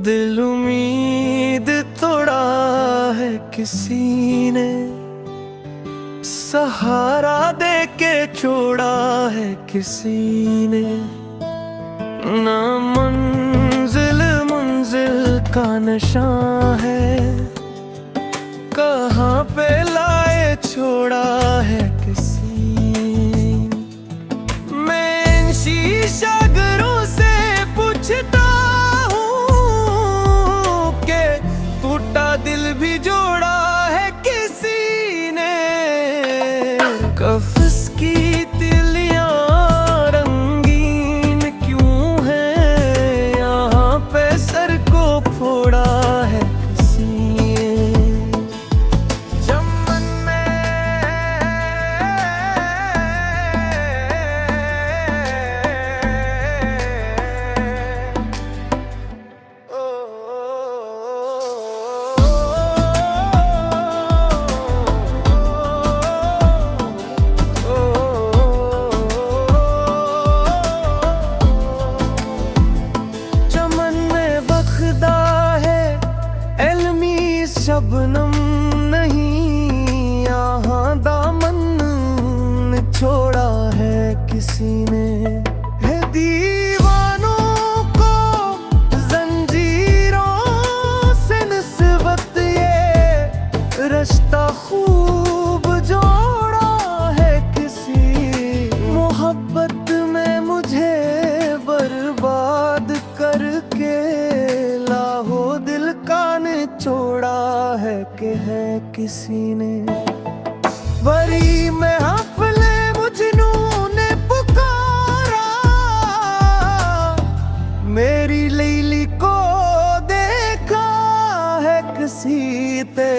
दिल उम्मीद तोड़ा है किसी ने, सहारा दे के छोड़ा है किसी ने। ना मंजिल मंजिल का निशान है, कहाँ पे लाए छोड़ा है किसी ने। मैं इन शीशागरों से पूछता हूँ कि टूटा दिल भी जोड़ा है किसी ने। कफ्स की तिलियां रंगीन क्यों हैं, यहाँ पे सर को फोड़ा है किसी ने। चमन में शबनम नहीं, यहाँ दामन छोड़ा है किसी ने। है दीवानों को जंजीरों से निस्बत, ये रिश्ता खूब जोड़ा है किसी। मोहब्बत में मुझे बर्बाद करके लाहो दिल का निचोड़ा है कि है किसी ने। बड़ी महफिले मुझनू ने पुकारा, मेरी लैली को देखा है किसी ते।